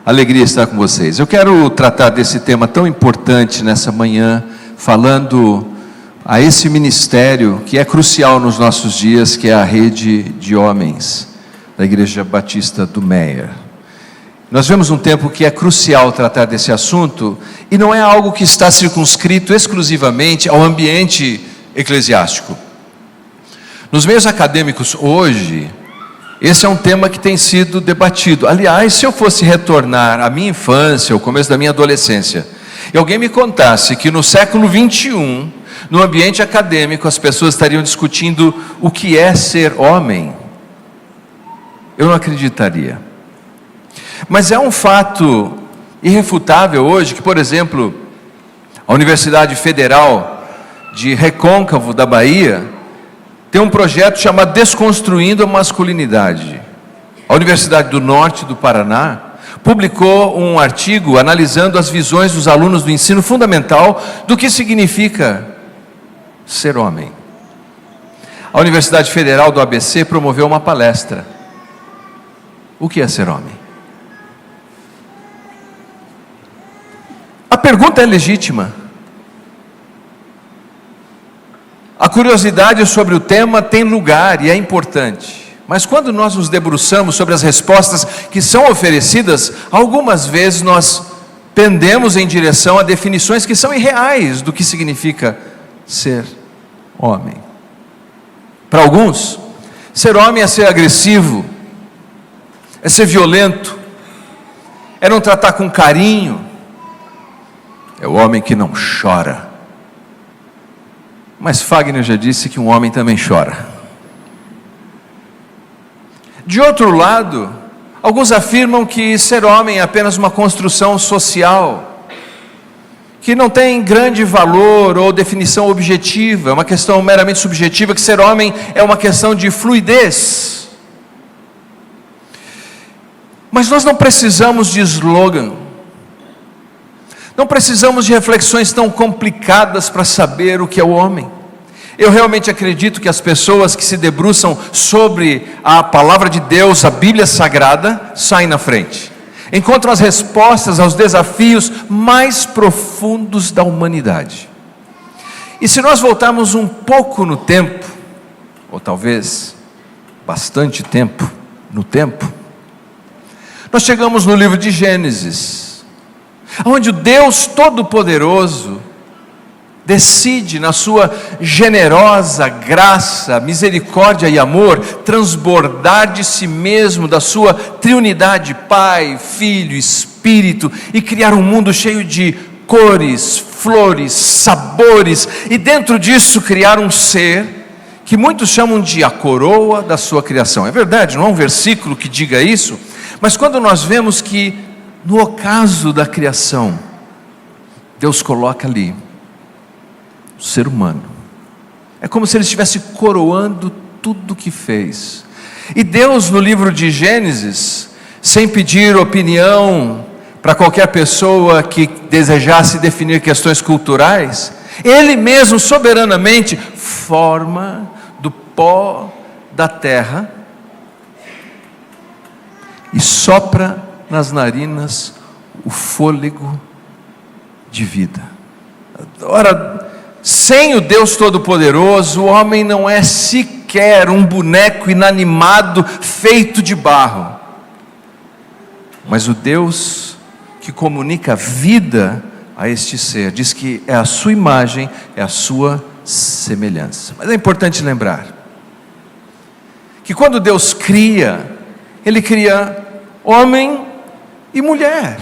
Alegria estar com vocês. Eu quero tratar desse tema tão importante nessa manhã, falando a esse ministério que é crucial nos nossos dias, que é a rede de homens da Igreja Batista do Meier. Nós vemos um tempo que é crucial tratar desse assunto, e não é algo que está circunscrito exclusivamente ao ambiente eclesiástico. Nos meios acadêmicos hoje, esse é um tema que tem sido debatido. Aliás, se eu fosse retornar à minha infância, ao começo da minha adolescência, e alguém me contasse que no século 21, no ambiente acadêmico, as pessoas estariam discutindo o que é ser homem, eu não acreditaria. Mas é um fato irrefutável hoje que, por exemplo, a Universidade Federal de Recôncavo da Bahia tem um projeto chamado Desconstruindo a Masculinidade. A Universidade do Norte do Paraná publicou um artigo analisando as visões dos alunos do ensino fundamental do que significa ser homem. A Universidade Federal do ABC promoveu uma palestra. O que é ser homem? A pergunta é legítima. A curiosidade sobre o tema tem lugar e é importante. Mas quando nós nos debruçamos sobre as respostas que são oferecidas, algumas vezes nós pendemos em direção a definições que são irreais do que significa ser homem. Para alguns, ser homem é ser agressivo, é ser violento, é não tratar com carinho, é o homem que não chora. Mas Fagner já disse que um homem também chora. De outro lado, alguns afirmam que ser homem é apenas uma construção social, que não tem grande valor ou definição objetiva, é uma questão meramente subjetiva, que ser homem é uma questão de fluidez. Mas nós não precisamos de slogan, não precisamos de reflexões tão complicadas para saber o que é o homem. Eu realmente acredito que as pessoas que se debruçam sobre a palavra de Deus, a Bíblia Sagrada, saem na frente, encontram as respostas aos desafios mais profundos da humanidade. E se nós voltarmos um pouco no tempo, ou talvez bastante tempo no tempo, nós chegamos no livro de Gênesis, onde o Deus Todo-Poderoso decide, na sua generosa graça, misericórdia e amor, transbordar de si mesmo, da sua triunidade, Pai, Filho, Espírito, e criar um mundo cheio de cores, flores, sabores, e dentro disso criar um ser, que muitos chamam de a coroa da sua criação. É verdade, não há um versículo que diga isso, mas quando nós vemos que, no ocaso da criação, Deus coloca ali o ser humano, é como se Ele estivesse coroando tudo o que fez. E Deus, no livro de Gênesis, sem pedir opinião para qualquer pessoa que desejasse definir questões culturais, Ele mesmo soberanamente forma do pó da terra e sopra nas narinas o fôlego de vida. Ora, sem o Deus Todo-Poderoso, o homem não é sequer um boneco inanimado feito de barro. Mas o Deus que comunica vida a este ser, diz que é a sua imagem, é a sua semelhança. Mas é importante lembrar que quando Deus cria, Ele cria homem e mulher,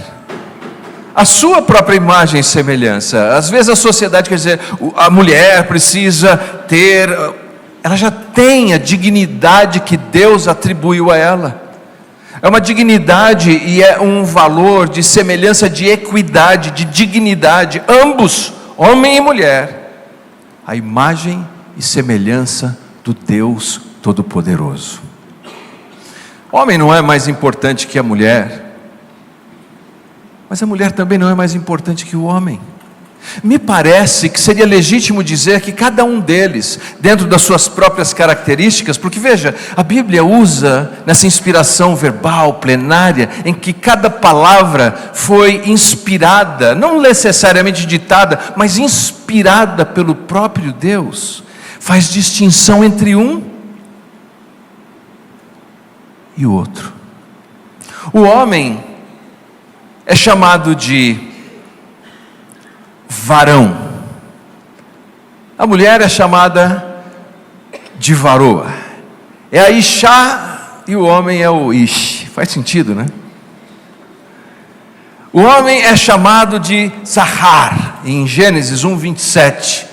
a sua própria imagem e semelhança. Às vezes a sociedade quer dizer, a mulher precisa ter, ela já tem a dignidade que Deus atribuiu a ela. É uma dignidade e é um valor de semelhança, de equidade, de dignidade. Ambos, homem e mulher, a imagem e semelhança do Deus Todo-Poderoso. O homem não é mais importante que a mulher, mas a mulher também não é mais importante que o homem. Me parece que seria legítimo dizer que cada um deles, dentro das suas próprias características, porque veja, a Bíblia usa nessa inspiração verbal, plenária, em que cada palavra foi inspirada, não necessariamente ditada, mas inspirada pelo próprio Deus, faz distinção entre um e o outro. O homem é chamado de varão, a mulher é chamada de varoa, é a Ishá e o homem é o Ish. Faz sentido, né? O homem é chamado de Zahar, em Gênesis 1:27,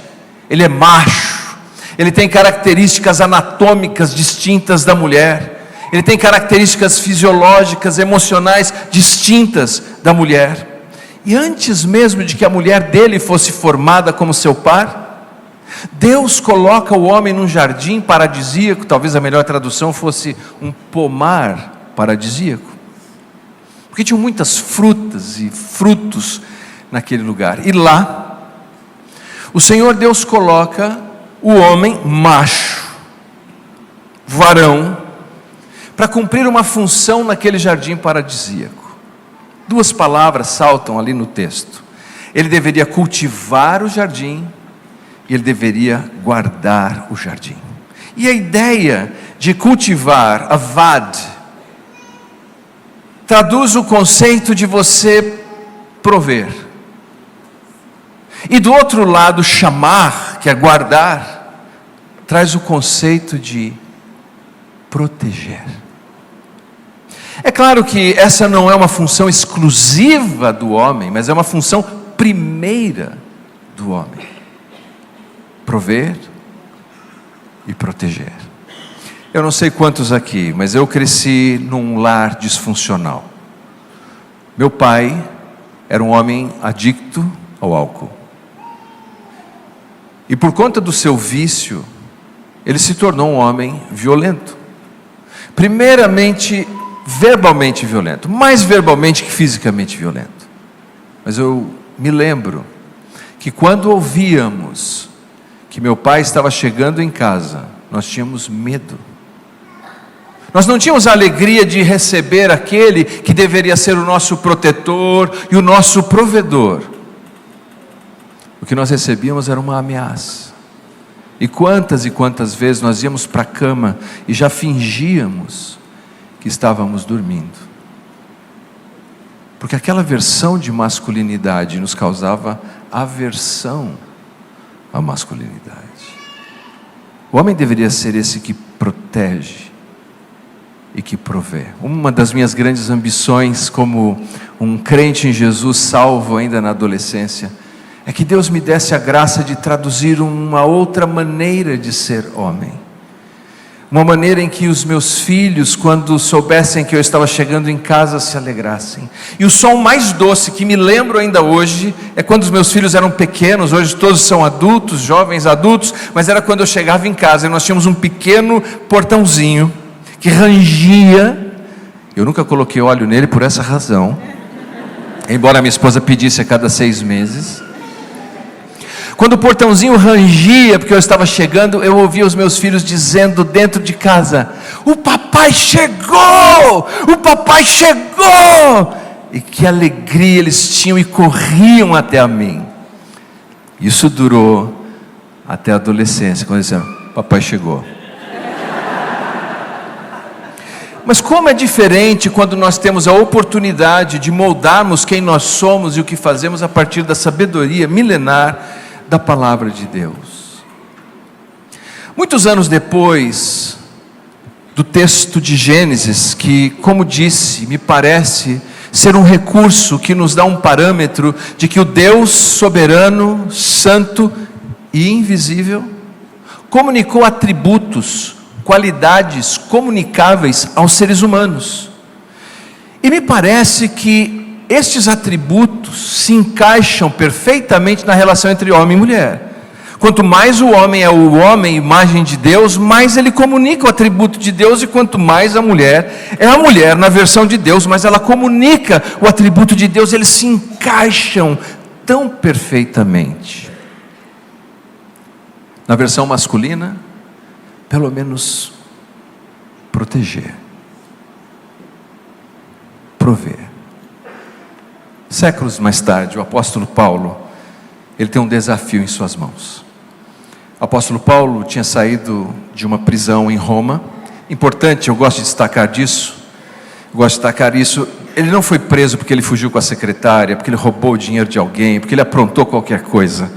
ele é macho, ele tem características anatômicas distintas da mulher, ele tem características fisiológicas, emocionais distintas da mulher. E antes mesmo de que a mulher dele fosse formada como seu par, Deus coloca o homem num jardim paradisíaco, talvez a melhor tradução fosse um pomar paradisíaco, porque tinham muitas frutas e frutos naquele lugar. E lá, o Senhor Deus coloca o homem macho, varão, para cumprir uma função naquele jardim paradisíaco. Duas palavras saltam ali no texto. Ele deveria cultivar o jardim e ele deveria guardar o jardim. E a ideia de cultivar, avad, traduz o conceito de você prover. E do outro lado, chamar, que é guardar, traz o conceito de proteger. É claro que essa não é uma função exclusiva do homem, mas é uma função primeira do homem: prover e proteger. Eu não sei quantos aqui, mas eu cresci num lar disfuncional. Meu pai era um homem adicto ao álcool, e por conta do seu vício, ele se tornou um homem violento. Primeiramente, verbalmente violento, mais verbalmente que fisicamente violento. Mas eu me lembro que quando ouvíamos que meu pai estava chegando em casa, nós tínhamos medo. Nós não tínhamos a alegria de receber aquele que deveria ser o nosso protetor e o nosso provedor. O que nós recebíamos era uma ameaça. E quantas vezes nós íamos para a cama e já fingíamos que estávamos dormindo, porque aquela versão de masculinidade nos causava aversão à masculinidade. O homem deveria ser esse que protege e que provê. Uma das minhas grandes ambições como um crente em Jesus, salvo ainda na adolescência, é que Deus me desse a graça de traduzir uma outra maneira de ser homem. Uma maneira em que os meus filhos, quando soubessem que eu estava chegando em casa, se alegrassem. E o som mais doce que me lembro ainda hoje, é quando os meus filhos eram pequenos. Hoje todos são adultos, jovens adultos, mas era quando eu chegava em casa e nós tínhamos um pequeno portãozinho que rangia. Eu nunca coloquei óleo nele por essa razão, embora minha esposa pedisse a cada 6 meses. Quando o portãozinho rangia, porque eu estava chegando, eu ouvia os meus filhos dizendo dentro de casa: o papai chegou! O papai chegou! E que alegria eles tinham e corriam até a mim. Isso durou até a adolescência, quando eles disseram: papai chegou. Mas como é diferente quando nós temos a oportunidade de moldarmos quem nós somos e o que fazemos a partir da sabedoria milenar da palavra de Deus. Muitos anos depois do texto de Gênesis, que, como disse, me parece ser um recurso que nos dá um parâmetro de que o Deus soberano, santo e invisível comunicou atributos, qualidades comunicáveis aos seres humanos. E me parece que estes atributos se encaixam perfeitamente na relação entre homem e mulher. Quanto mais o homem é o homem, imagem de Deus, mais ele comunica o atributo de Deus, e quanto mais a mulher é a mulher na versão de Deus, mais ela comunica o atributo de Deus. Eles se encaixam tão perfeitamente. Na versão masculina, pelo menos proteger, prover. Séculos mais tarde, o apóstolo Paulo, ele tem um desafio em suas mãos. O apóstolo Paulo tinha saído de uma prisão em Roma. Importante, eu gosto de destacar isso. Ele não foi preso porque ele fugiu com a secretária, porque ele roubou o dinheiro de alguém, porque ele aprontou qualquer coisa.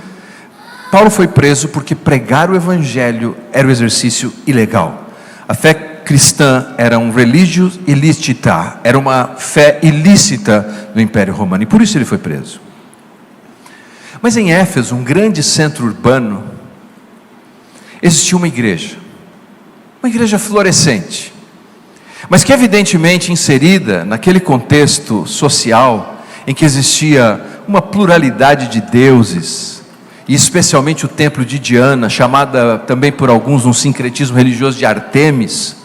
Paulo foi preso porque pregar o evangelho era um exercício ilegal. A fé cristã era um religio illicita, era uma fé ilícita no Império Romano, e por isso ele foi preso. Mas em Éfeso, um grande centro urbano, existia uma igreja florescente, mas que evidentemente inserida naquele contexto social em que existia uma pluralidade de deuses, e especialmente o templo de Diana, chamada também por alguns um sincretismo religioso de Artemis.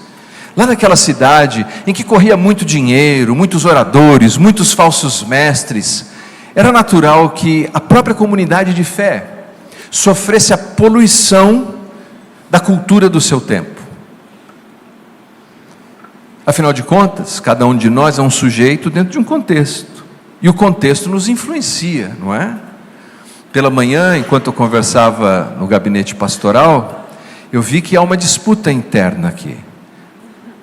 Lá naquela cidade em que corria muito dinheiro, muitos oradores, muitos falsos mestres, era natural que a própria comunidade de fé sofresse a poluição da cultura do seu tempo. Afinal de contas, cada um de nós é um sujeito dentro de um contexto, e o contexto nos influencia, não é? Pela manhã, enquanto eu conversava no gabinete pastoral, eu vi que há uma disputa interna aqui,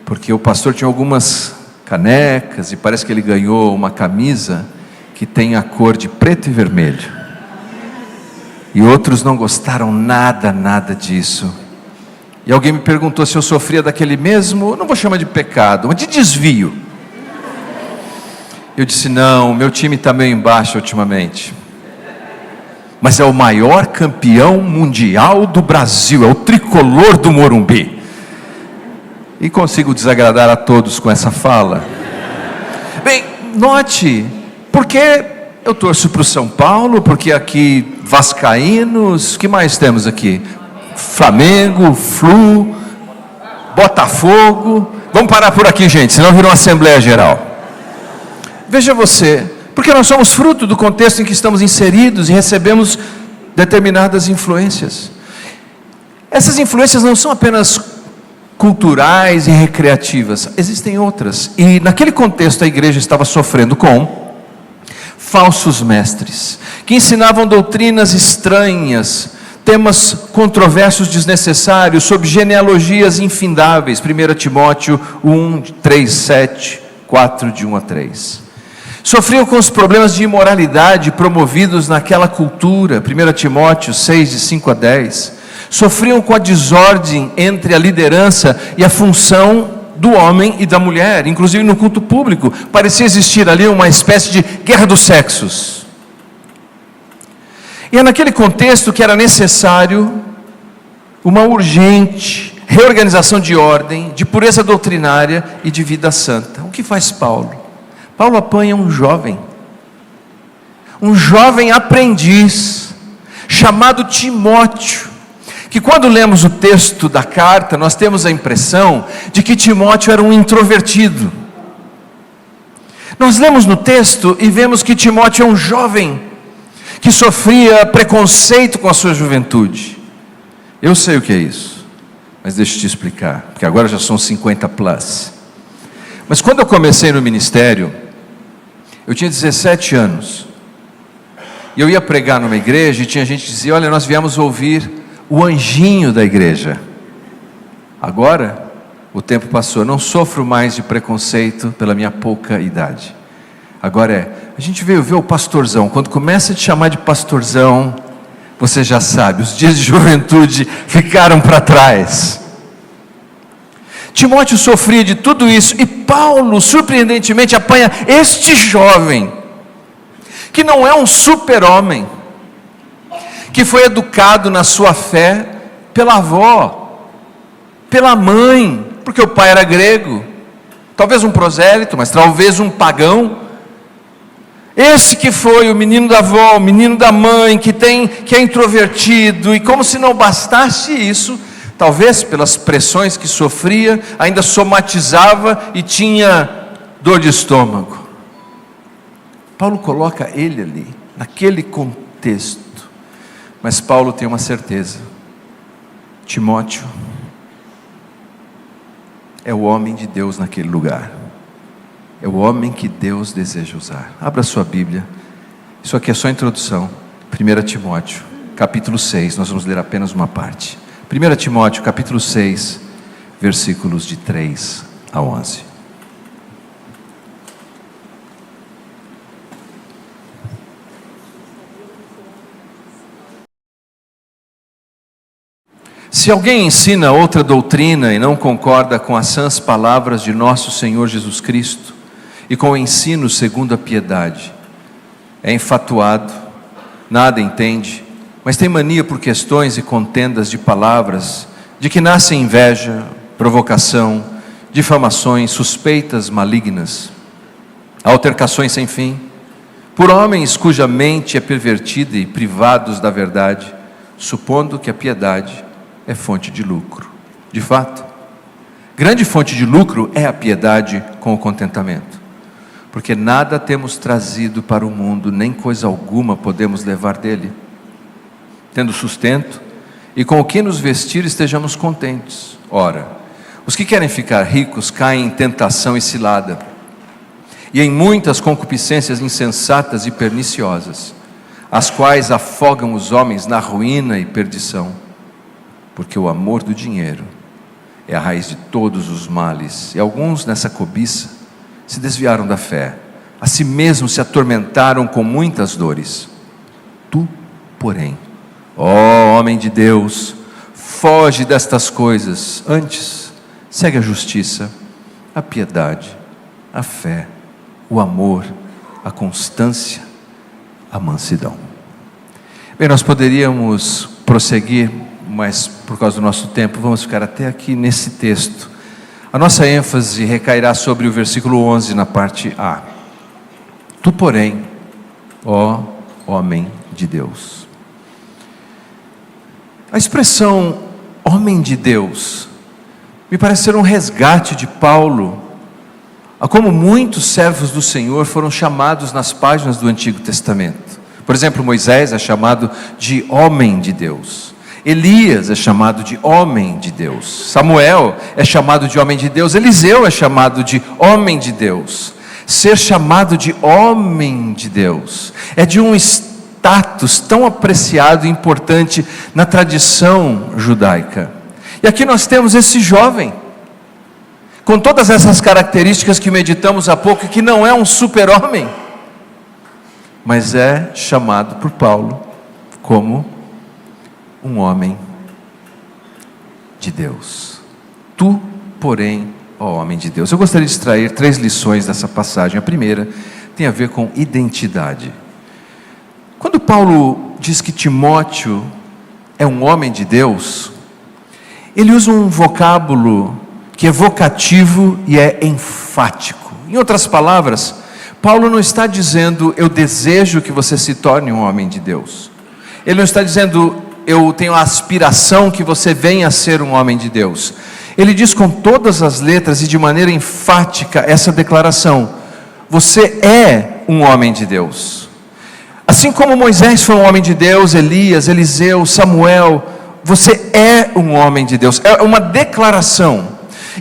porque o pastor tinha algumas canecas, e parece que ele ganhou uma camisa que tem a cor de preto e vermelho, e outros não gostaram nada disso. E alguém me perguntou se eu sofria daquele mesmo, não vou chamar de pecado, mas de desvio. Eu disse: não, meu time está meio embaixo ultimamente, mas é o maior campeão mundial do Brasil, é o tricolor do Morumbi. E consigo desagradar a todos com essa fala. Bem, note, porque eu torço para o São Paulo, porque aqui vascaínos, o que mais temos aqui? Flamengo, Flu, Botafogo. Vamos parar por aqui, gente, senão virou uma Assembleia Geral. Veja você, porque nós somos fruto do contexto em que estamos inseridos e recebemos determinadas influências. Essas influências não são apenas culturais e recreativas, existem outras. E naquele contexto a igreja estava sofrendo com falsos mestres, que ensinavam doutrinas estranhas, temas controversos desnecessários, sobre genealogias infindáveis. 1 Timóteo 1, 3, 7, 4, de 1 a 3. Sofriam com os problemas de imoralidade promovidos naquela cultura. 1 Timóteo 6, de 5 a 10. Sofriam com a desordem entre a liderança e a função do homem e da mulher, inclusive no culto público. Parecia existir ali uma espécie de guerra dos sexos. E é naquele contexto que era necessário uma urgente reorganização de ordem, de pureza doutrinária e de vida santa. O que faz Paulo? Paulo apanha um jovem aprendiz, chamado Timóteo, que quando lemos o texto da carta, nós temos a impressão de que Timóteo era um introvertido. Nós lemos no texto e vemos que Timóteo é um jovem, que sofria preconceito com a sua juventude. Eu sei o que é isso, mas deixa eu te explicar, porque agora já são 50 plus. Mas quando eu comecei no ministério, eu tinha 17 anos, e eu ia pregar numa igreja, e tinha gente que dizia: olha, nós viemos ouvir o anjinho da igreja. Agora, o tempo passou, eu não sofro mais de preconceito pela minha pouca idade. Agora a gente veio ver o pastorzão. Quando começa a te chamar de pastorzão, você já sabe, os dias de juventude ficaram para trás. Timóteo sofria de tudo isso, e Paulo, surpreendentemente, apanha este jovem, que não é um super-homem, que foi educado na sua fé pela avó, pela mãe, porque o pai era grego, talvez um prosélito, mas talvez um pagão. Esse que foi o menino da avó, o menino da mãe, que é introvertido, e como se não bastasse isso, talvez pelas pressões que sofria, ainda somatizava e tinha dor de estômago. Paulo coloca ele ali, naquele contexto. Mas Paulo tem uma certeza: Timóteo é o homem de Deus naquele lugar, é o homem que Deus deseja usar. Abra sua Bíblia, isso aqui é só a introdução. 1 Timóteo, capítulo 6, nós vamos ler apenas uma parte. 1 Timóteo, capítulo 6, versículos de 3 a 11. Se alguém ensina outra doutrina e não concorda com as sãs palavras de nosso Senhor Jesus Cristo e com o ensino segundo a piedade, é enfatuado, nada entende, mas tem mania por questões e contendas de palavras, de que nasce inveja, provocação, difamações, suspeitas malignas, altercações sem fim, por homens cuja mente é pervertida e privados da verdade, supondo que a piedade é fonte de lucro. De fato, grande fonte de lucro é a piedade com o contentamento, porque nada temos trazido para o mundo, nem coisa alguma podemos levar dele. Tendo sustento e com o que nos vestir, estejamos contentes. Ora, os que querem ficar ricos caem em tentação e cilada, e em muitas concupiscências insensatas e perniciosas, as quais afogam os homens na ruína e perdição. Porque o amor do dinheiro é a raiz de todos os males, e alguns nessa cobiça se desviaram da fé, a si mesmos se atormentaram com muitas dores. Tu, porém, ó homem de Deus, foge destas coisas, antes segue a justiça, a piedade, a fé, o amor, a constância, a mansidão. Bem, nós poderíamos prosseguir, mas por causa do nosso tempo, vamos ficar até aqui nesse texto. A nossa ênfase recairá sobre o versículo 11, na parte A. Tu, porém, ó homem de Deus. A expressão homem de Deus me parece ser um resgate de Paulo a como muitos servos do Senhor foram chamados nas páginas do Antigo Testamento. Por exemplo, Moisés é chamado de homem de Deus. Elias é chamado de homem de Deus. Samuel é chamado de homem de Deus. Eliseu é chamado de homem de Deus. Ser chamado de homem de Deus é de um status tão apreciado e importante na tradição judaica. E aqui nós temos esse jovem, com todas essas características que meditamos há pouco, que não é um super-homem, mas é chamado por Paulo como um homem de Deus. Tu, porém, ó homem de Deus. Eu gostaria de extrair 3 lições dessa passagem. A primeira tem a ver com identidade. Quando Paulo diz que Timóteo é um homem de Deus, ele usa um vocábulo que é vocativo e é enfático. Em outras palavras, Paulo não está dizendo eu desejo que você se torne um homem de Deus. Ele não está dizendo eu tenho a aspiração que você venha a ser um homem de Deus. Ele diz com todas as letras e de maneira enfática essa declaração: você é um homem de Deus. Assim como Moisés foi um homem de Deus, Elias, Eliseu, Samuel, você é um homem de Deus. É uma declaração.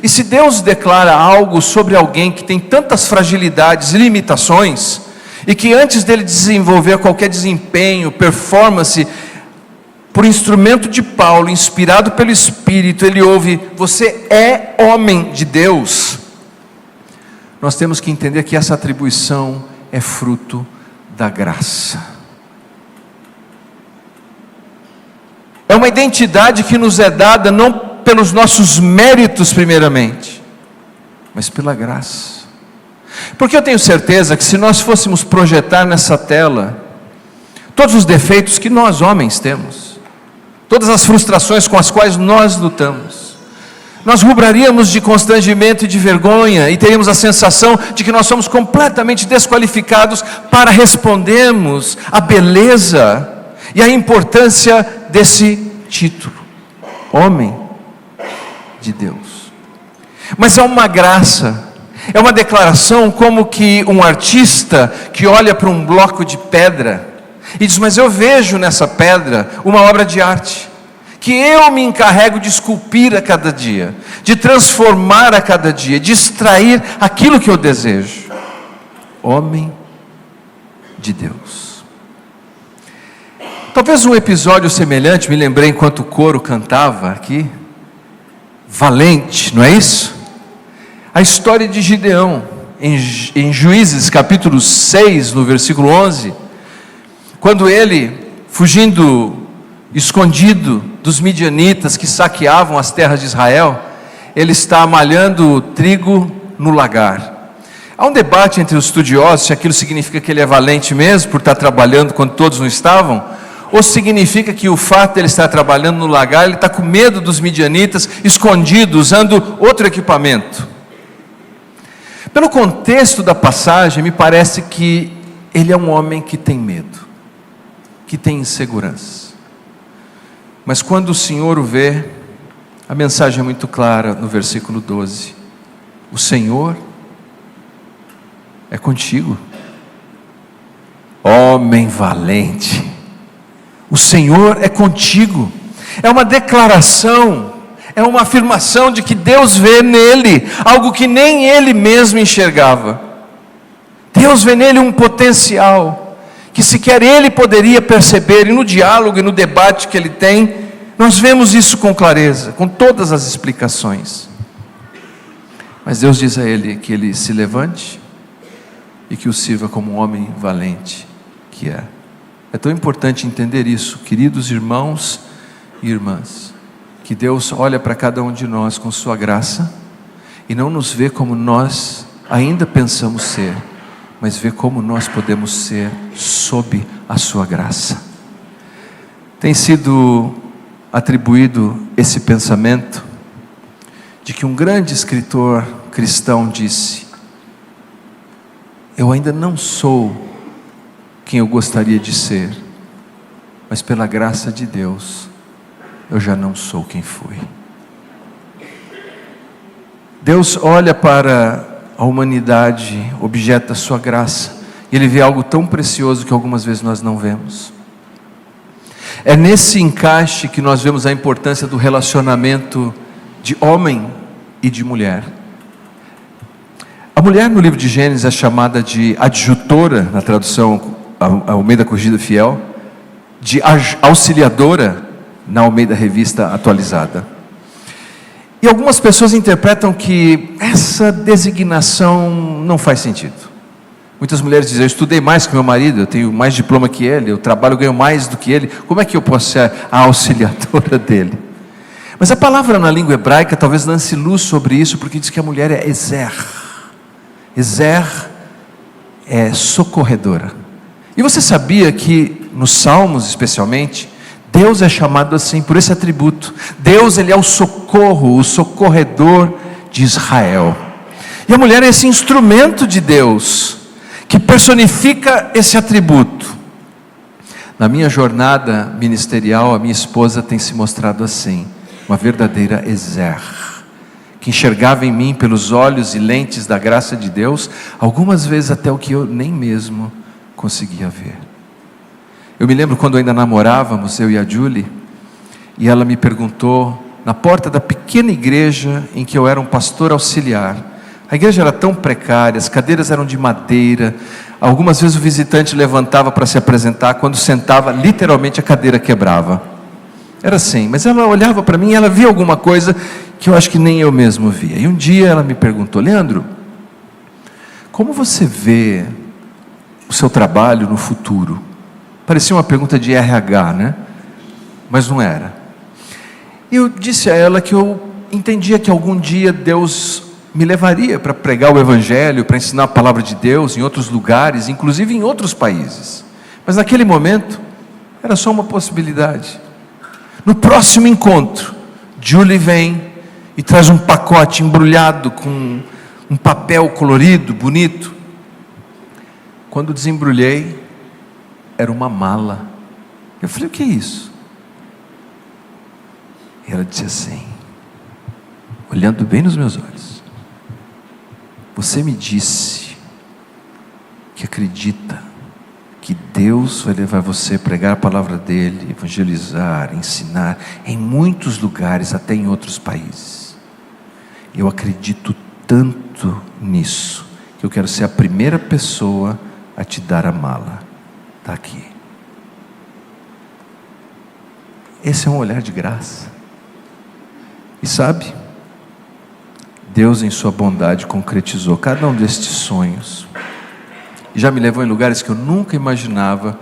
E se Deus declara algo sobre alguém que tem tantas fragilidades e limitações, e que antes dele desenvolver qualquer desempenho, performance, por instrumento de Paulo, inspirado pelo Espírito, ele ouve: você é homem de Deus. Nós temos que entender que essa atribuição é fruto da graça. É uma identidade que nos é dada não pelos nossos méritos primeiramente, mas pela graça. Porque eu tenho certeza que se nós fôssemos projetar nessa tela todos os defeitos que nós homens temos, todas as frustrações com as quais nós lutamos, nós rubraríamos de constrangimento e de vergonha, e teríamos a sensação de que nós somos completamente desqualificados para respondermos à beleza e à importância desse título, homem de Deus. Mas é uma graça, é uma declaração como que um artista que olha para um bloco de pedra E diz: mas eu vejo nessa pedra uma obra de arte, que eu me encarrego de esculpir a cada dia, de transformar a cada dia, de extrair aquilo que eu desejo. Homem de Deus. Talvez um episódio semelhante, me lembrei enquanto o coro cantava aqui, valente, não é isso? A história de Gideão, em Juízes capítulo 6, no versículo 11, quando ele, fugindo, escondido dos midianitas que saqueavam as terras de Israel, ele está malhando trigo no lagar. Há um debate entre os estudiosos se aquilo significa que ele é valente mesmo, por estar trabalhando quando todos não estavam, ou significa que o fato de ele estar trabalhando no lagar, ele está com medo dos midianitas, escondido, usando outro equipamento. Pelo contexto da passagem, me parece que ele é um homem que tem medo, que tem insegurança. Mas quando o Senhor o vê, a mensagem é muito clara no versículo 12: o Senhor é contigo, homem valente. O Senhor é contigo. É uma declaração, é uma afirmação de que Deus vê nele algo que nem ele mesmo enxergava. Deus vê nele um potencial que sequer ele poderia perceber, e no diálogo e no debate que ele tem, nós vemos isso com clareza, com todas as explicações. Mas Deus diz a ele que ele se levante e que o sirva como um homem valente que é. É tão importante entender isso, queridos irmãos e irmãs, que Deus olha para cada um de nós com sua graça e não nos vê como nós ainda pensamos ser, mas vê como nós podemos ser sob a sua graça. Tem sido atribuído esse pensamento de que um grande escritor cristão disse: eu ainda não sou quem eu gostaria de ser, mas pela graça de Deus, eu já não sou quem fui. Deus olha para a humanidade, objeto da sua graça, e Ele vê algo tão precioso que algumas vezes nós não vemos. É nesse encaixe que nós vemos a importância do relacionamento de homem e de mulher. A mulher no livro de Gênesis é chamada de adjutora, na tradução Almeida Corrigida Fiel, de auxiliadora na Almeida Revista Atualizada. E algumas pessoas interpretam que essa designação não faz sentido. Muitas mulheres dizem: eu estudei mais que meu marido, eu tenho mais diploma que ele, eu trabalho, ganho mais do que ele, como é que eu posso ser a auxiliadora dele? Mas a palavra na língua hebraica talvez lance luz sobre isso, porque diz que a mulher é ezer. Ezer é socorredora. E você sabia que nos Salmos especialmente, Deus é chamado assim por esse atributo. Deus, Ele é o socorro, o socorredor de Israel. E a mulher é esse instrumento de Deus, que personifica esse atributo. Na minha jornada ministerial, a minha esposa tem se mostrado assim, uma verdadeira ezer, que enxergava em mim pelos olhos e lentes da graça de Deus, algumas vezes até o que eu nem mesmo conseguia ver. Eu me lembro quando ainda namorávamos, eu e a Julie, e ela me perguntou, na porta da pequena igreja em que eu era um pastor auxiliar. A igreja era tão precária, as cadeiras eram de madeira, algumas vezes o visitante levantava para se apresentar, quando sentava, literalmente a cadeira quebrava. Era assim, mas ela olhava para mim e ela via alguma coisa que eu acho que nem eu mesmo via. E um dia ela me perguntou: Leandro, como você vê o seu trabalho no futuro? Parecia uma pergunta de RH, né? Mas não era. Eu disse a ela que eu entendia que algum dia Deus me levaria para pregar o Evangelho, para ensinar a palavra de Deus em outros lugares, inclusive em outros países. Mas naquele momento, era só uma possibilidade. No próximo encontro, Julie vem e traz um pacote embrulhado com um papel colorido, bonito. Quando desembrulhei, era uma mala. Eu falei: o que é isso? E ela disse assim, olhando bem nos meus olhos: você me disse que acredita que Deus vai levar você a pregar a palavra dele, evangelizar, ensinar em muitos lugares, até em outros países. Eu acredito tanto nisso, que eu quero ser a primeira pessoa a te dar a mala. Está aqui. Esse é um olhar de graça. E sabe, Deus em sua bondade concretizou cada um destes sonhos. E já me levou em lugares que eu nunca imaginava,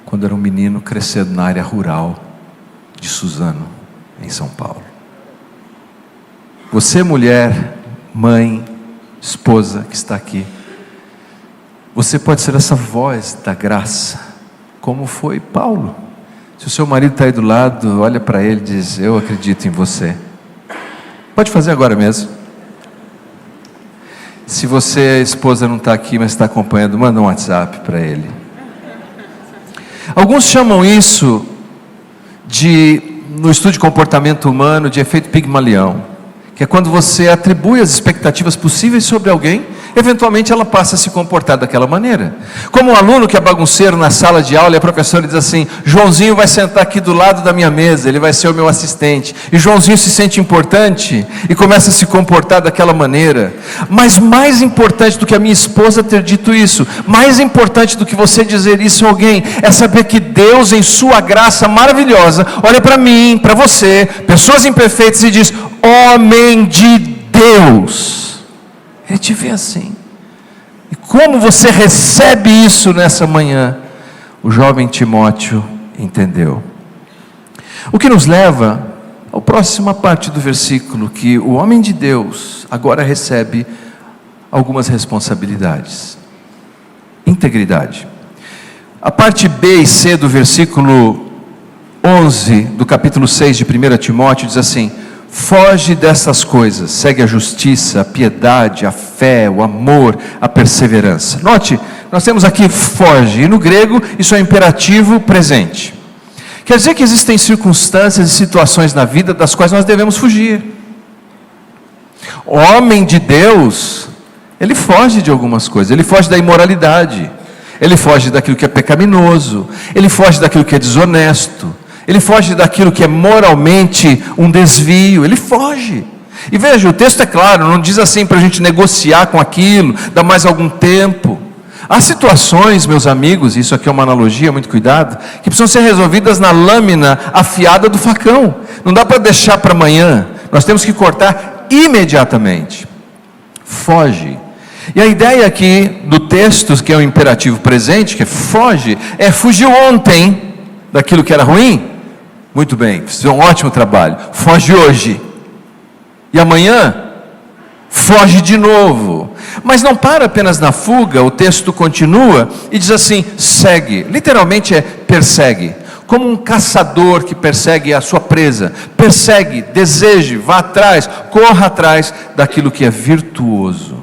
quando era um menino crescendo na área rural de Suzano, em São Paulo. Você, mulher, mãe, esposa que está aqui, você pode ser essa voz da graça, como foi Paulo. Se o seu marido está aí do lado, olha para ele e diz: eu acredito em você. Pode fazer agora mesmo. Se você, esposa, não está aqui, mas está acompanhando, manda um WhatsApp para ele. Alguns chamam isso no estudo de comportamento humano, de efeito Pigmalião, que é quando você atribui as expectativas possíveis sobre alguém, eventualmente ela passa a se comportar daquela maneira. Como um aluno que é bagunceiro na sala de aula, e a professora diz assim: Joãozinho vai sentar aqui do lado da minha mesa, ele vai ser o meu assistente. E Joãozinho se sente importante e começa a se comportar daquela maneira. Mas mais importante do que a minha esposa ter dito isso, mais importante do que você dizer isso a alguém, é saber que Deus, em sua graça maravilhosa, olha para mim, para você, pessoas imperfeitas, e diz: homem de Deus. Ele te vê assim. E como você recebe isso nessa manhã? O jovem Timóteo entendeu. O que nos leva à próxima parte do versículo, que o homem de Deus agora recebe algumas responsabilidades. Integridade. A parte B e C do versículo 11 do capítulo 6 de 1 Timóteo diz assim: foge dessas coisas, segue a justiça, a piedade, a fé, o amor, a perseverança. Note, nós temos aqui foge, e no grego isso é imperativo presente. Quer dizer que existem circunstâncias e situações na vida das quais nós devemos fugir. O homem de Deus, ele foge de algumas coisas, ele foge da imoralidade, ele foge daquilo que é pecaminoso, ele foge daquilo que é desonesto, ele foge daquilo que é moralmente um desvio, ele foge. E veja, o texto é claro, não diz assim para a gente negociar com aquilo, dar mais algum tempo. Há situações, meus amigos, isso aqui é uma analogia, muito cuidado, que precisam ser resolvidas na lâmina afiada do facão. Não dá para deixar para amanhã, nós temos que cortar imediatamente. Foge. E a ideia aqui do texto, que é o imperativo presente, que é foge, é fugiu ontem daquilo que era ruim. Muito bem, fiz um ótimo trabalho. Foge hoje. E amanhã, foge de novo. Mas não para apenas na fuga, o texto continua e diz assim: segue. Literalmente é persegue. Como um caçador que persegue a sua presa. Persegue, deseje, vá atrás, corra atrás daquilo que é virtuoso.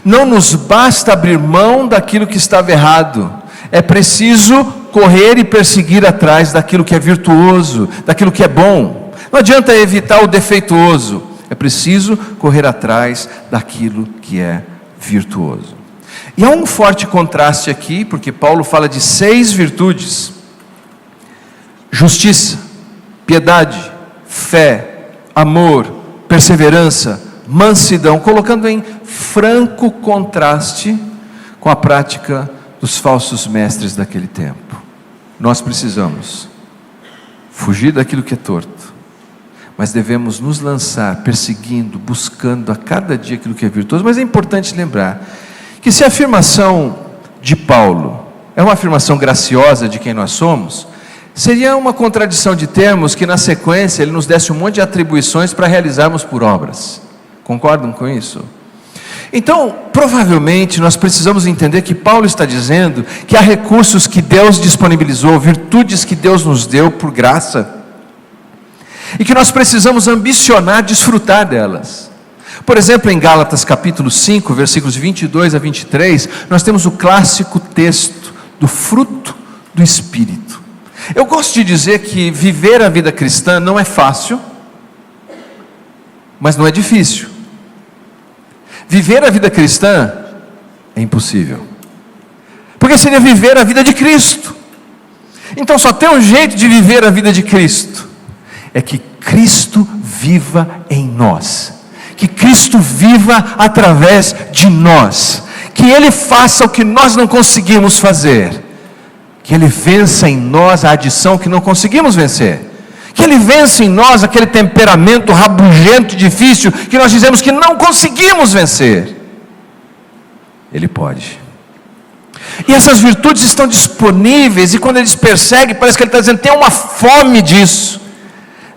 Não nos basta abrir mão daquilo que estava errado. É preciso correr e perseguir atrás daquilo que é virtuoso, daquilo que é bom. Não adianta evitar o defeituoso, é preciso correr atrás daquilo que é virtuoso. E há um forte contraste aqui, porque Paulo fala de 6 virtudes: justiça, piedade, fé, amor, perseverança, mansidão, colocando em franco contraste com a prática dos falsos mestres daquele tempo. Nós precisamos fugir daquilo que é torto, mas devemos nos lançar perseguindo, buscando a cada dia aquilo que é virtuoso. Mas é importante lembrar que se a afirmação de Paulo é uma afirmação graciosa de quem nós somos, seria uma contradição de termos que na sequência ele nos desse um monte de atribuições para realizarmos por obras. Concordam com isso? Então, provavelmente, nós precisamos entender que Paulo está dizendo que há recursos que Deus disponibilizou, virtudes que Deus nos deu por graça, e que nós precisamos ambicionar desfrutar delas. Por exemplo, em Gálatas capítulo 5, versículos 22 a 23, nós temos o clássico texto do fruto do Espírito. Eu gosto de dizer que viver a vida cristã não é fácil, mas não é difícil. Viver a vida cristã é impossível. porque seria viver a vida de Cristo. Então só tem um jeito de viver a vida de Cristo, é que Cristo viva em nós, que Cristo viva através de nós, que Ele faça o que nós não conseguimos fazer, que Ele vença em nós a adição que não conseguimos vencer, que Ele vença em nós aquele temperamento rabugento e difícil, que nós dizemos que não conseguimos vencer. Ele pode. E essas virtudes estão disponíveis, e quando Ele persegue, parece que Ele está dizendo, tem uma fome disso,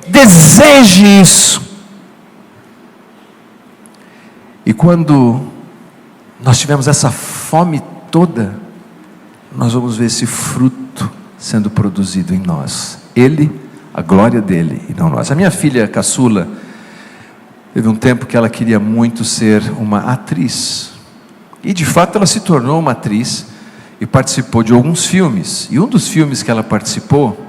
deseje isso. E quando nós tivermos essa fome toda, nós vamos ver esse fruto sendo produzido em nós. Ele, a glória dele, e não nós. A minha filha caçula, teve um tempo que ela queria muito ser uma atriz, e de fato ela se tornou uma atriz, e participou de alguns filmes, e um dos filmes que ela participou,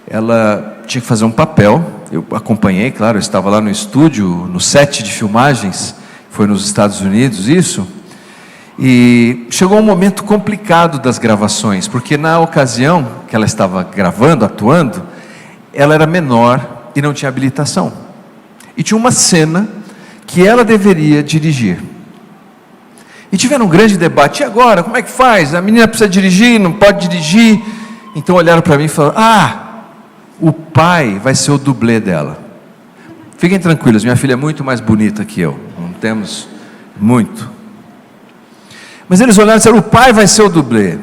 ela tinha que fazer um papel, eu acompanhei, claro, eu estava lá no estúdio, no set de filmagens, foi nos Estados Unidos isso, e chegou um momento complicado das gravações, porque na ocasião que ela estava gravando, atuando, ela era menor e não tinha habilitação, e tinha uma cena que ela deveria dirigir, e tiveram um grande debate, e agora, como é que faz? A menina precisa dirigir, não pode dirigir. Então olharam para mim e falaram, o pai vai ser o dublê dela. Fiquem tranquilos, minha filha é muito mais bonita que eu, não temos muito. Mas eles olharam e disseram, o pai vai ser o dublê.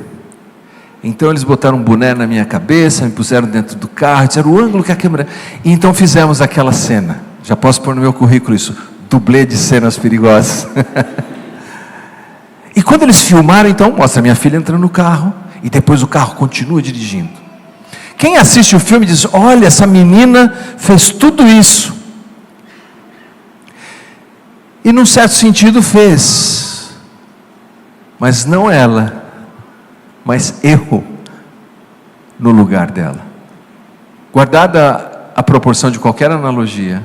Então eles botaram um boné na minha cabeça, me puseram dentro do carro, disseram o ângulo que a câmera... E então fizemos aquela cena, já posso pôr no meu currículo isso, dublê de cenas perigosas. E quando eles filmaram, então, mostra minha filha entrando no carro, e depois o carro continua dirigindo. Quem assiste o filme diz, olha, essa menina fez tudo isso. E num certo sentido fez, mas não ela, mas eu, no lugar dela. Guardada a proporção de qualquer analogia,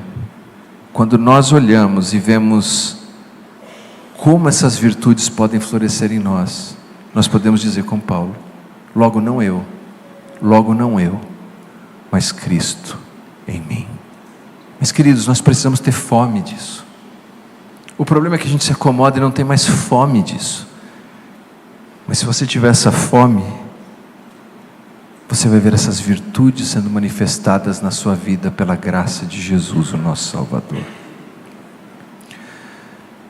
quando nós olhamos e vemos como essas virtudes podem florescer em nós, nós podemos dizer com Paulo, logo não eu, mas Cristo em mim. Mas queridos, nós precisamos ter fome disso. O problema é que a gente se acomoda e não tem mais fome disso. Mas se você tiver essa fome, você vai ver essas virtudes sendo manifestadas na sua vida pela graça de Jesus, o nosso Salvador.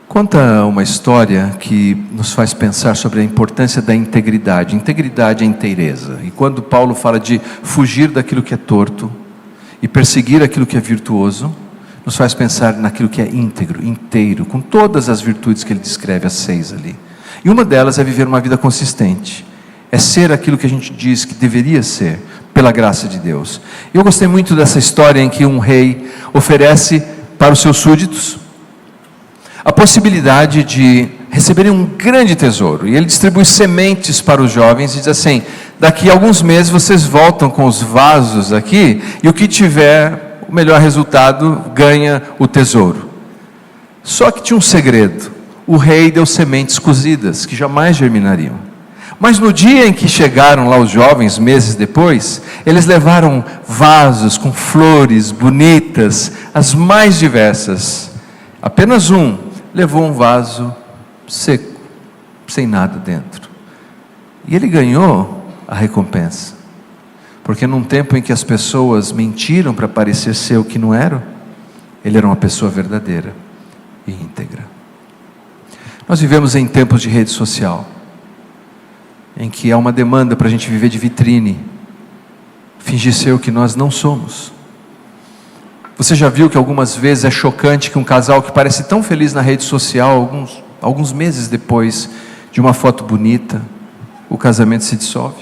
Conta uma história que nos faz pensar sobre a importância da integridade. Integridade é inteireza. E quando Paulo fala de fugir daquilo que é torto e perseguir aquilo que é virtuoso, nos faz pensar naquilo que é íntegro, inteiro, com todas as virtudes que ele descreve, as 6 ali. E uma delas é viver uma vida consistente. É ser aquilo que a gente diz que deveria ser, pela graça de Deus. Eu gostei muito dessa história em que um rei oferece para os seus súditos a possibilidade de receberem um grande tesouro, e ele distribui sementes para os jovens, e diz assim, daqui a alguns meses vocês voltam com os vasos aqui, e o que tiver o melhor resultado, ganha o tesouro. Só que tinha um segredo, o rei deu sementes cozidas, que jamais germinariam, mas no dia em que chegaram lá os jovens, meses depois, eles levaram vasos com flores bonitas, as mais diversas, apenas um levou um vaso seco, sem nada dentro. E ele ganhou a recompensa. Porque num tempo em que as pessoas mentiram para parecer ser o que não eram, ele era uma pessoa verdadeira e íntegra. Nós vivemos em tempos de rede social, em que há uma demanda para a gente viver de vitrine, fingir ser o que nós não somos. Você já viu que algumas vezes é chocante que um casal que parece tão feliz na rede social, alguns meses depois de uma foto bonita, o casamento se dissolve?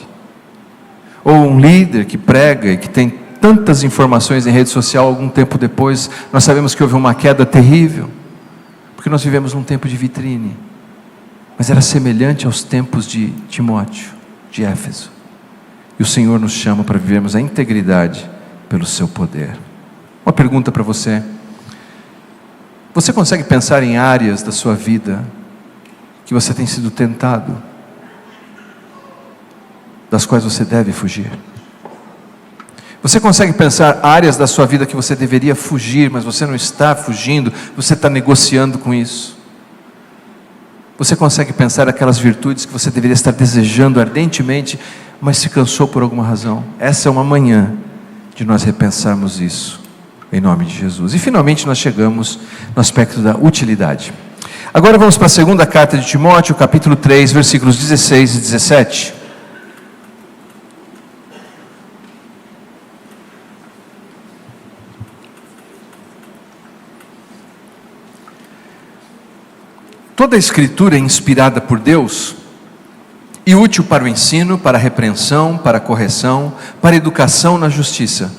Ou um líder que prega e que tem tantas informações em rede social, algum tempo depois, nós sabemos que houve uma queda terrível, porque nós vivemos num tempo de vitrine, mas era semelhante aos tempos de Timóteo, de Éfeso, e o Senhor nos chama para vivermos a integridade pelo seu poder. Uma pergunta para você: você consegue pensar em áreas da sua vida que você tem sido tentado? das quais você deve fugir. Você consegue pensar áreas da sua vida que você deveria fugir, mas você não está fugindo, você está negociando com isso? Você consegue pensar aquelas virtudes que você deveria estar desejando ardentemente, mas se cansou por alguma razão? Essa é uma manhã de nós repensarmos isso, em nome de Jesus. E finalmente nós chegamos no aspecto da utilidade. Agora vamos para a segunda carta de Timóteo, capítulo 3, versículos 16 e 17. Toda a Escritura é inspirada por Deus e útil para o ensino, para a repreensão, para a correção, para a educação na justiça,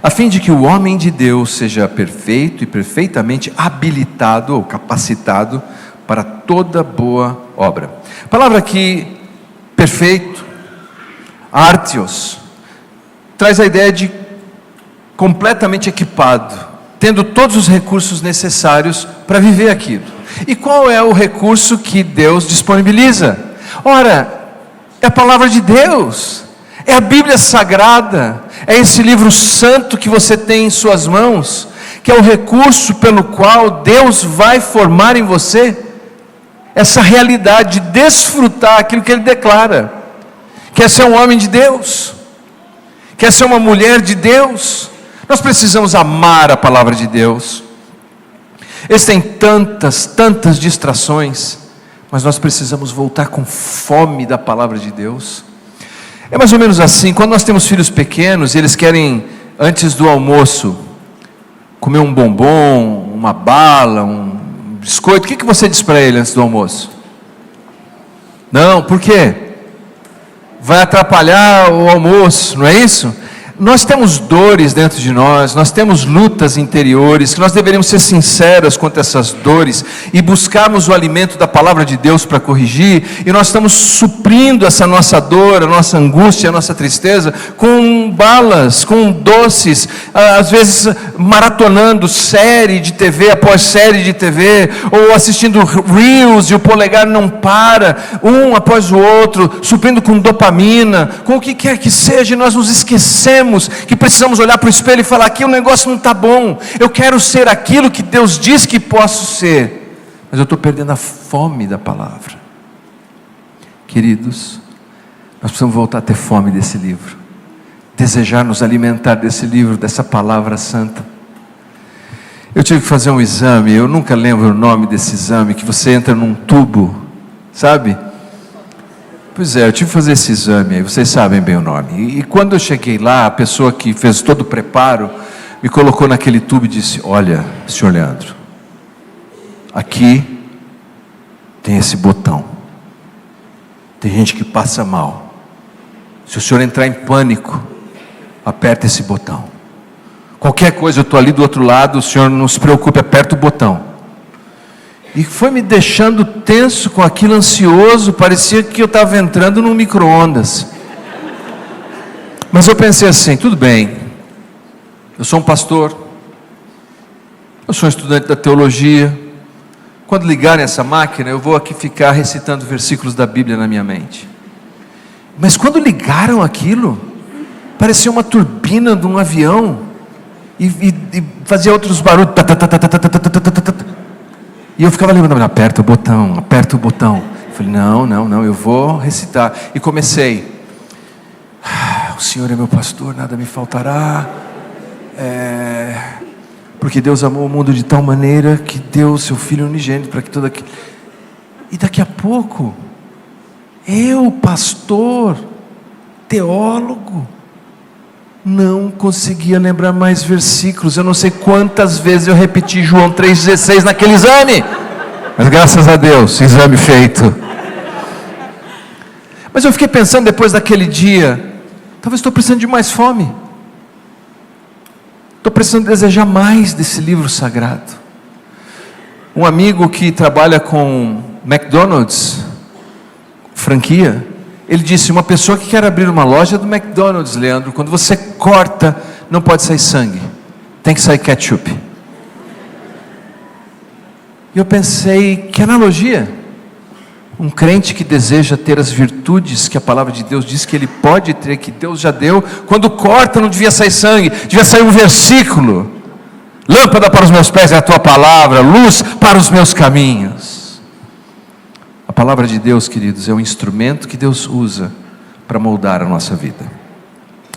a fim de que o homem de Deus seja perfeito e perfeitamente habilitado ou capacitado para toda boa obra. A palavra aqui, perfeito, artios, traz a ideia de completamente equipado, tendo todos os recursos necessários para viver aquilo. E qual é o recurso que Deus disponibiliza? Ora, é a palavra de Deus, é a Bíblia Sagrada, é esse livro santo que você tem em suas mãos, que é o recurso pelo qual Deus vai formar em você essa realidade de desfrutar aquilo que Ele declara. Quer ser um homem de Deus? Quer ser uma mulher de Deus? Nós precisamos amar a palavra de Deus. Existem tantas distrações, mas nós precisamos voltar com fome da palavra de Deus. É mais ou menos assim, quando nós temos filhos pequenos e eles querem, antes do almoço, comer um bombom, uma bala, um biscoito, o que você diz para ele antes do almoço? Não, por quê? Vai atrapalhar o almoço, não é isso? Nós temos dores dentro de nós temos lutas interiores, que nós deveríamos ser sinceros quanto a essas dores, e buscarmos o alimento da palavra de Deus para corrigir, e nós estamos suprindo essa nossa dor, a nossa angústia, a nossa tristeza, com balas, com doces, às vezes maratonando série de TV após série de TV, ou assistindo Reels, e o polegar não para, um após o outro, suprindo com dopamina, com o que quer que seja, e nós nos esquecemos que precisamos olhar para o espelho e falar: aqui o negócio não está bom, eu quero ser aquilo que Deus diz que posso ser, mas eu estou perdendo a fome da palavra. Queridos, nós precisamos voltar a ter fome desse livro, desejar nos alimentar desse livro, dessa palavra santa. Eu tive que fazer um exame, eu nunca lembro o nome desse exame, que você entra num tubo, sabe? Pois é, eu tive que fazer esse exame, aí vocês sabem bem o nome. E quando eu cheguei lá, a pessoa que fez todo o preparo, me colocou naquele tubo e disse: olha, senhor Leandro, aqui tem esse botão. Tem gente que passa mal. Se o senhor entrar em pânico, aperta esse botão. Qualquer coisa, eu estou ali do outro lado, o senhor não se preocupe, aperta o botão. E foi me deixando tenso com aquilo, ansioso, parecia que eu estava entrando num micro-ondas. Mas eu pensei assim: tudo bem, eu sou um pastor, eu sou um estudante da teologia, quando ligarem essa máquina, eu vou aqui ficar recitando versículos da Bíblia na minha mente. Mas quando ligaram aquilo, parecia uma turbina de um avião, e fazia outros barulhos, e eu ficava lembrando: aperta o botão. Eu falei: não, eu vou recitar. E comecei: o Senhor é meu pastor, nada me faltará, porque Deus amou o mundo de tal maneira que deu o seu Filho unigênito para que todo aquilo... E daqui a pouco, eu, pastor, teólogo, não conseguia lembrar mais versículos. Eu não sei quantas vezes eu repeti João 3,16 naquele exame, mas graças a Deus, exame feito. Mas eu fiquei pensando depois daquele dia: talvez estou precisando de mais fome, estou precisando desejar mais desse livro sagrado. Um amigo que trabalha com McDonald's, franquia, ele disse: uma pessoa que quer abrir uma loja do McDonald's, Leandro, quando você corta, não pode sair sangue, tem que sair ketchup. E eu pensei: que analogia! Um crente que deseja ter as virtudes que a palavra de Deus diz que ele pode ter, que Deus já deu. Quando corta não devia sair sangue, devia sair um versículo: lâmpada para os meus pés é a tua palavra, luz para os meus caminhos. A palavra de Deus, queridos, é um instrumento que Deus usa para moldar a nossa vida,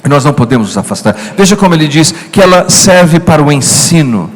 e nós não podemos nos afastar. Veja como ele diz que ela serve para o ensino,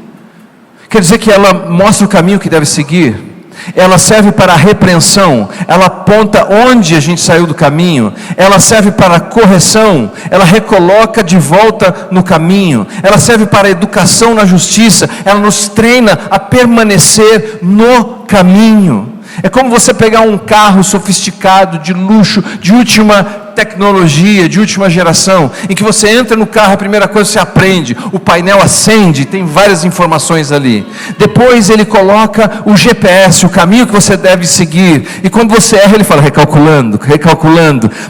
quer dizer que ela mostra o caminho que deve seguir. Ela serve para a repreensão, ela aponta onde a gente saiu do caminho. Ela serve para a correção, ela recoloca de volta no caminho. Ela serve para a educação na justiça, ela nos treina a permanecer no caminho. É como você pegar um carro sofisticado, de luxo, de última tecnologia, de última geração, em que você entra no carro, a primeira coisa que você aprende, o painel acende, tem várias informações ali. Depois ele coloca o GPS, o caminho que você deve seguir, e quando você erra ele fala recalculando,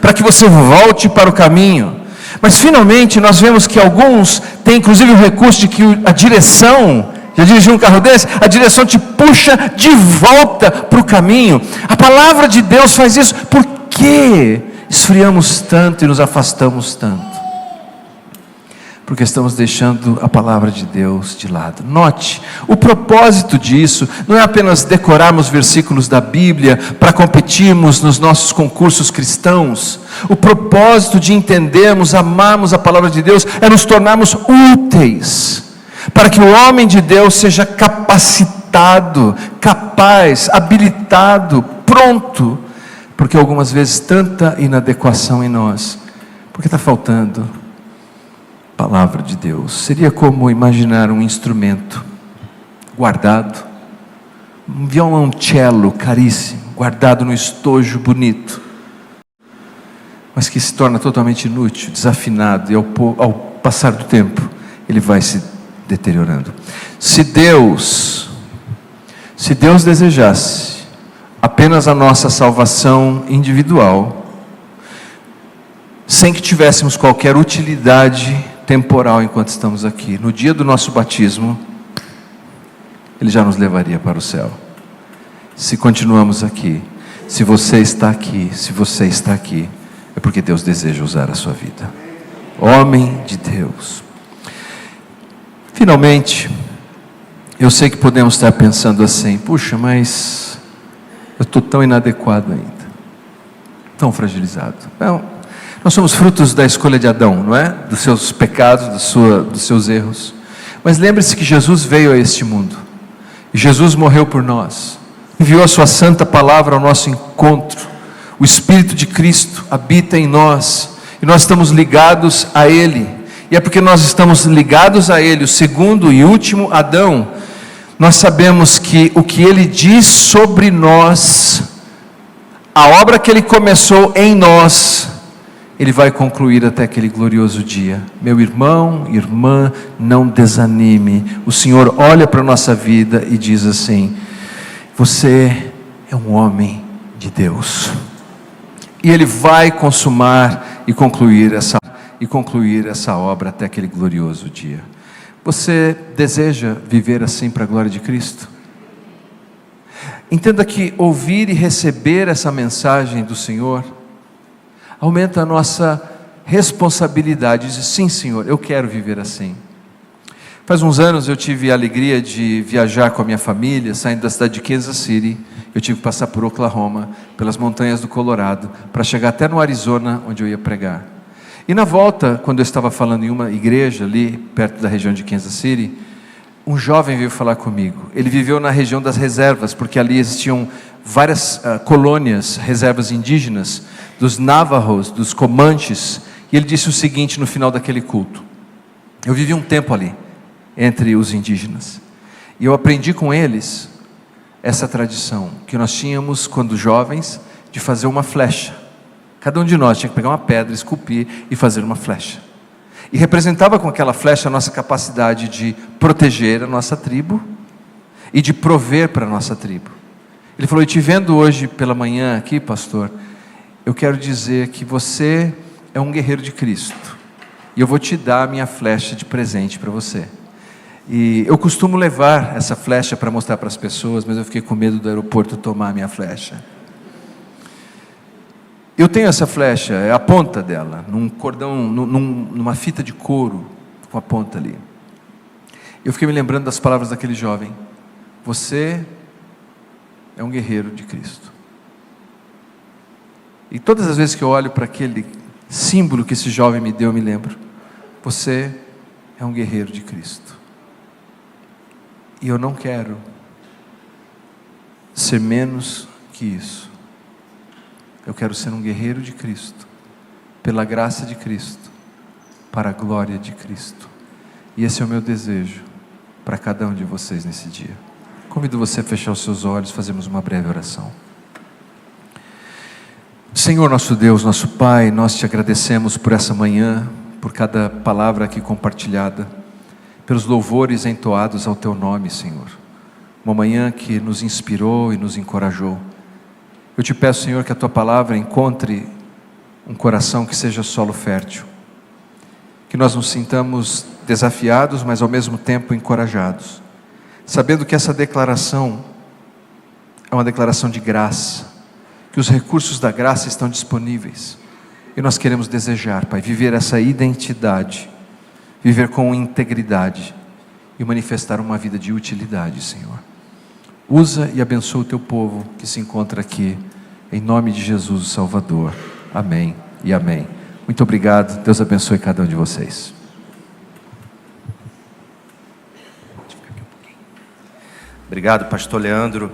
para que você volte para o caminho. Mas finalmente nós vemos que alguns têm inclusive o recurso de que a direção, já dirigiu um carro desse? A direção te puxa de volta para o caminho. A palavra de Deus faz isso. Por que esfriamos tanto e nos afastamos tanto? Porque estamos deixando a palavra de Deus de lado. Note, o propósito disso não é apenas decorarmos versículos da Bíblia para competirmos nos nossos concursos cristãos. O propósito de entendermos, amarmos a palavra de Deus é nos tornarmos úteis, para que o homem de Deus seja capacitado, capaz, habilitado, pronto. Porque algumas vezes tanta inadequação em nós, porque está faltando palavra de Deus. Seria como imaginar um instrumento guardado, um violoncello caríssimo, guardado no estojo bonito, mas que se torna totalmente inútil, desafinado, e ao passar do tempo ele vai se deteriorando. Se Deus desejasse apenas a nossa salvação individual, sem que tivéssemos qualquer utilidade temporal enquanto estamos aqui, no dia do nosso batismo, Ele já nos levaria para o céu. Se continuamos aqui, se você está aqui, é porque Deus deseja usar a sua vida. Homem de Deus. Finalmente, eu sei que podemos estar pensando assim: puxa, mas eu estou tão inadequado ainda, tão fragilizado. Não, nós somos frutos da escolha de Adão, não é? Dos seus pecados, dos seus erros. Mas lembre-se que Jesus veio a este mundo, e Jesus morreu por nós, enviou a sua santa palavra ao nosso encontro. O Espírito de Cristo habita em nós, e nós estamos ligados a Ele. E é porque nós estamos ligados a Ele, o segundo e último Adão, nós sabemos que o que Ele diz sobre nós, a obra que Ele começou em nós, Ele vai concluir até aquele glorioso dia. Meu irmão, irmã, não desanime. O Senhor olha para a nossa vida e diz assim: você é um homem de Deus, e Ele vai consumar e concluir essa obra até aquele glorioso dia. Você deseja viver assim para a glória de Cristo? Entenda que ouvir e receber essa mensagem do Senhor aumenta a nossa responsabilidade. Diz: sim, Senhor, eu quero viver assim. Faz uns anos eu tive a alegria de viajar com a minha família, saindo da cidade de Kansas City. Eu tive que passar por Oklahoma, pelas montanhas do Colorado, para chegar até no Arizona, onde eu ia pregar. E na volta, quando eu estava falando em uma igreja ali, perto da região de Kansas City, um jovem veio falar comigo. Ele viveu na região das reservas, porque ali existiam várias colônias, reservas indígenas, dos Navajos, dos Comanches. E ele disse o seguinte no final daquele culto: eu vivi um tempo ali, entre os indígenas, e eu aprendi com eles essa tradição, que nós tínhamos quando jovens, de fazer uma flecha. Cada um de nós tinha que pegar uma pedra, esculpir e fazer uma flecha. E representava com aquela flecha a nossa capacidade de proteger a nossa tribo e de prover para a nossa tribo. Ele falou: e te vendo hoje pela manhã aqui, pastor, eu quero dizer que você é um guerreiro de Cristo, e eu vou te dar a minha flecha de presente para você. E eu costumo levar essa flecha para mostrar para as pessoas, mas eu fiquei com medo do aeroporto tomar a minha flecha. Eu tenho essa flecha, é a ponta dela, num cordão, numa fita de couro, com a ponta ali. Eu fiquei me lembrando das palavras daquele jovem: você é um guerreiro de Cristo. E todas as vezes que eu olho para aquele símbolo que esse jovem me deu, eu me lembro: você é um guerreiro de Cristo. E eu não quero ser menos que isso. Eu quero ser um guerreiro de Cristo, pela graça de Cristo, para a glória de Cristo. E esse é o meu desejo para cada um de vocês nesse dia. Convido você a fechar os seus olhos, fazemos uma breve oração. Senhor nosso Deus, nosso Pai, nós te agradecemos por essa manhã, por cada palavra aqui compartilhada, pelos louvores entoados ao Teu nome, Senhor. Uma manhã que nos inspirou e nos encorajou. Eu te peço, Senhor, que a Tua palavra encontre um coração que seja solo fértil, que nós nos sintamos desafiados, mas ao mesmo tempo encorajados, sabendo que essa declaração é uma declaração de graça, que os recursos da graça estão disponíveis, e nós queremos desejar, Pai, viver essa identidade, viver com integridade e manifestar uma vida de utilidade, Senhor. Usa e abençoa o Teu povo que se encontra aqui, em nome de Jesus o Salvador. Amém e amém. Muito obrigado, Deus abençoe cada um de vocês. Obrigado, pastor Leandro.